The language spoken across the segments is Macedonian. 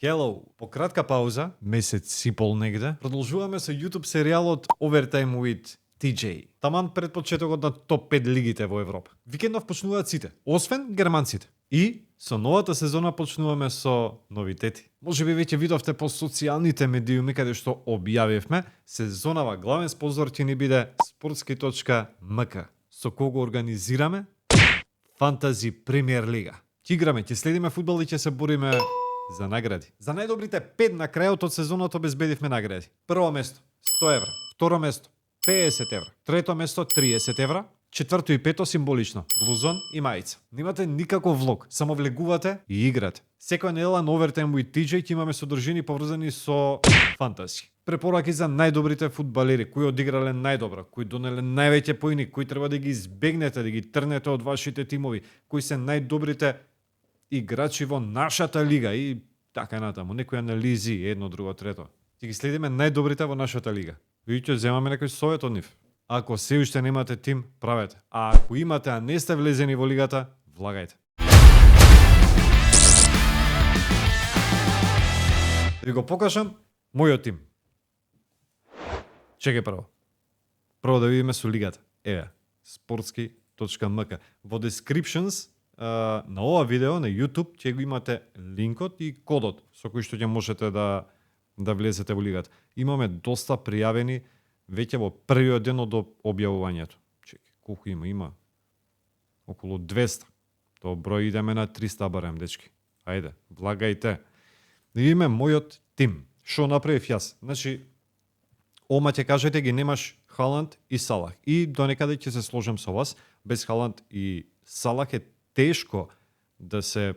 Hello! По кратка пауза, месец и пол негде, продолжуваме со YouTube серијалот Overtime with TJ. Таман пред почетокот на топ 5 лигите во Европа. Викендов почнуваат сите, освен германците. И со новата сезона почнуваме со новитети. Може би веќе видовте по социјалните медиуми каде што објавивме, сезонава главен спонзор ќе ни биде sportski.mk, со кого организираме Фантази премиер лига. Ќе играме, ќе следиме фудбал и ќе се бориме за награди. За најдобрите 5 на крајот од сезоната обезбедивме награди. Прво место 100 евра, второ место 50 евра, трето место 30 евра, четврто и пето символично блузон и мајца. Немате никаков влог, само влегувате и играте. Секоја недела на Overtime with TJ ќе имаме содржини поврзани со фантази. Препораки за најдобрите фудбалери, кои одиграле најдобро, кои донеле највеќе поени, кои треба да ги избегнете, да ги трнете од вашите тимови, кои се најдобрите играчи во нашата лига и така натаму, некои анализи, едно, друго, трето. Ќе ги следиме најдобрите во нашата лига. И ќе земаме некој совет од нив. Ако се уште немате тим, правете. А ако имате, а не сте влезени во лигата, влагајте. Да ви го покажам мојот тим. Чекај прво. Прво да видиме со лигата. Еве, sportski.mk. Во descriptions на ова видео на YouTube ќе го имате линкот и кодот со кој што ќе можете да влезете во лигата. Имаме доста пријавени веќе во првиот ден од објавувањето. Чекај, колку има? Има околу 200. Тоа број идеме на 300 барем, дечки. Ајде, влагајте. Да видиме мојот тим. Што направив јас? Значи, ома ќе кажете ги немаш Халанд и Салах. И до некаде ќе се сложам со вас. Без Халанд и Салах е тешко да се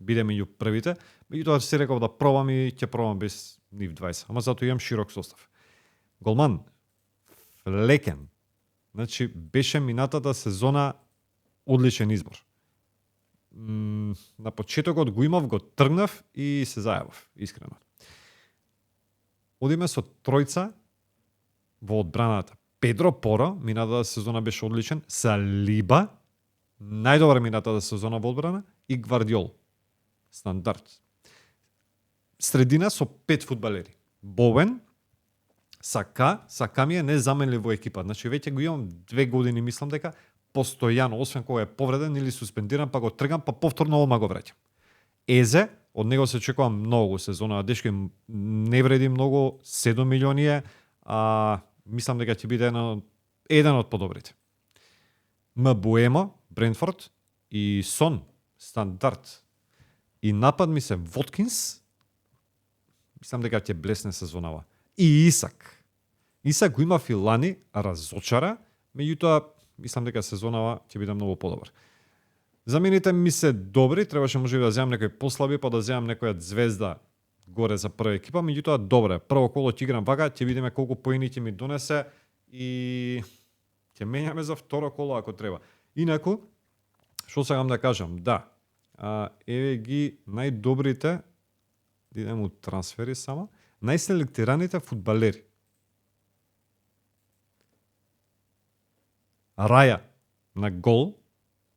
биде меѓу првите. Меѓутоа се реков да пробам и ќе пробам без нив 20. Ама затоа имам широк состав. Голман Флекен. Значи беше минатата сезона одличен избор. На почетокот го имав, го тргнав и се зајавав, искрено. Одиме со тројца во одбраната. Педро Поро, минатата сезона беше одличен, Салиба, најдобра минатата сезона во одбрана, и Гвардиол. Стандард. Средина со 5 фудбалери. Бовен, Сака ми е незаменлив во екипа. Значи веќе го имам 2 години, мислам дека постојано, освен кога е повреден или суспендиран, па го тргам, па повторно одма го враќам. Езе, од него се очекува многу сезона, дечки не вреди многу, 7 милиони е, мислам дека ќе биде еден од подобрите. Мбуемо, Брентфорд и Сон, стандард. И напад ми се Воткинс, мислам дека ќе блесне сезонава. И Исак. Исак го има филани, разочара, меѓутоа мислам дека сезонава ќе биде многу подобар. Замените ми се добри, требаше може да земам некој послаби, па да земам некоја звезда горе за прва екипа, меѓутоа добре. Прво коло ќе играм вака, ќе видиме колку поени ќе ми донесе и ќе менјаме за второ коло ако треба. Инаку, што сакам да кажам, да, еве ги најдобрите, идем у трансфери само, најселектираните фудбалери. Раја на гол,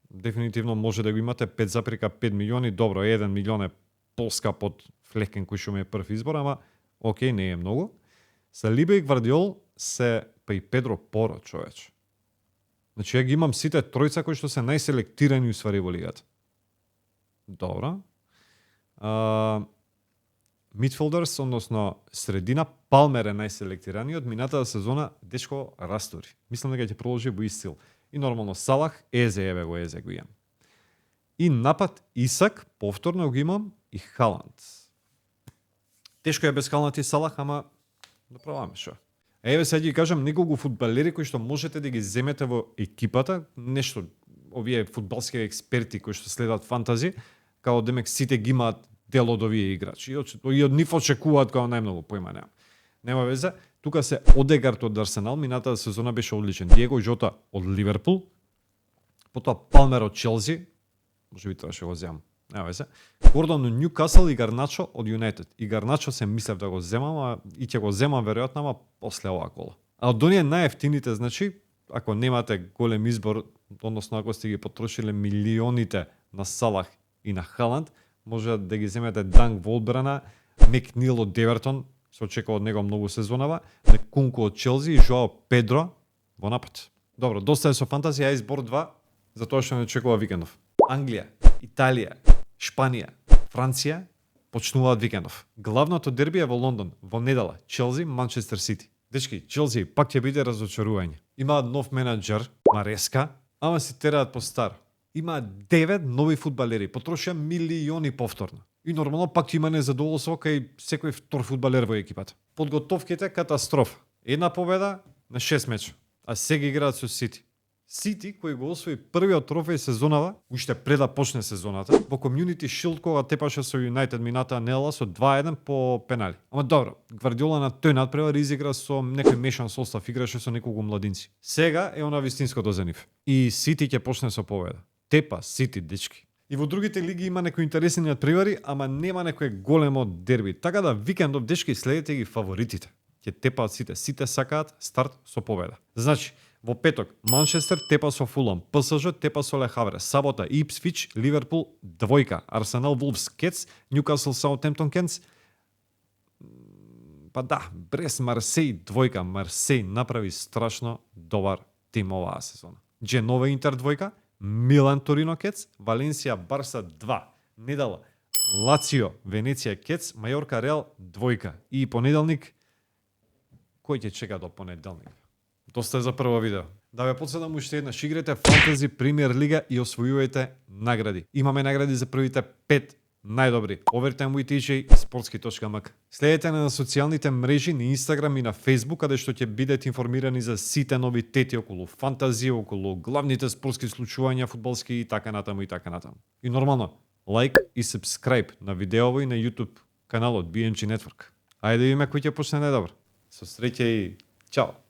дефинитивно може да го имате 5,5 милиони, добро, 1 милион е поскап од Флекен кој што ми е прв избор, ама окей, не е многу. Салиба и Гвардиол се па и Педро Поро, човеч. Значи ја ги имам сите тројца кои што се најселектирани усвари во лигата. Добро. Мидфилдерс, односно средина, Палмер е најселектираниот, минатата сезона дечко растори. Мислам дека ќе продолжи во ист стил. И нормално Салах, Езе го имам. И напад Исак, повторно го имам, и Халанд. Тешко е без Халанд и Салах, ама да пробаме шо. Еве сега ги кажам неколку фудбалери кои што можете да ги земете во екипата, нешто овие фудбалски експерти кои што следат фантази, као демек сите ги имаат дел од овие играчи. И од нив очекуваат као најмногу, појма немам. Нема везе. Тука се Одегард од Арсенал, минатата сезона беше одличен. Диего Жота од Ливерпул, потоа Палмер од Челси, може би требаше го земам. Нема везе. Гордон од Ньюкасл и Гарначо од Юнайтед. И Гарначо се мислев да го земам, и ќе го земам веројатно, ама после оваа кола. А од оние најефтините, значи, ако немате голем избор, односно ако сте ги потрошиле милионите на Салах и на Халанд, може да ги земете Данг во одбрана, Мекнил од Девертон, се очекува од него многу сезонава, Некунку од Челси и Жоао Педро во напад. Добро, доста е со фантазија, избор 2, за тоа што не очекува викендов. Англија, Италија, Шпанија, Франција почнуваат викендов. Главното дерби е во Лондон, во недела, Челси, Манчестер Сити. Дечки, Челси пак ќе биде разочарување. Имаат нов менаџер, Мареска, ама се тераат по стар. Има 9 нови фудбалери, потрошија милиони повторно. И нормално пак ќе има незадоволство кај секој втор фудбалер во екипата. Подготовките катастрофа. Една победа на 6 меча, а сега играат со Сити. Сити, кој го освои првиот трофеј сезонава, уште пред да почне сезоната, во Community Shield кога тепаше со Юнайтед минатаа недела со 2-1 по пенали. Ама добро, Гвардиола на тој надпревар изигра со некој мешан состав, играше со неколку младинци. Сега е она вистинското за нив. И Сити ќе почне со победа. Тепа Сити, дечки. И во другите лиги има некои интересни надпревари, ама нема некое големо дерби. Така да викендов, дечки, следете ги фаворитите. Ќе тепаат сите. Сите сакаат старт со победа. Значи, во петок, Манчестер тепа со Фулам, ПСЖ тепа со Ле Хавре, сабота Ипсвич, Ливерпул, двојка, Арсенал, Вулфс, Кетс, Ньюкасл, Саутемптон, Кенс. Па да, Брест, Марсеј, двојка, Марсеј направи страшно добар тим оваа сезона. Дженове, Интер, двојка, Милан, Торино, Кетс, Валенсија, Барса, 2, недела, Лацио, Венеција, Кетс, Мајорка, Реал, двојка. И понеделник, кој ќе чека до понеделник? Доста е за прво видео. Да ве подсетам уште еднаш, играте Фантази Премиер Лига и освојувате награди. Имаме награди за првите 5 најдобри. Overtime with TJ, sportski.mk. Следете на социјалните мрежи на Инстаграм и на Фейсбук, каде што ќе бидете информирани за сите новитети околу фантазија, околу главните спортски случувања фудбалски и така натаму и така натаму. И нормално, лайк и subscribe на видеово и на YouTube каналот BMG Network. Ајде да видиме кој ќе почне најдобро. Со среќа и чао!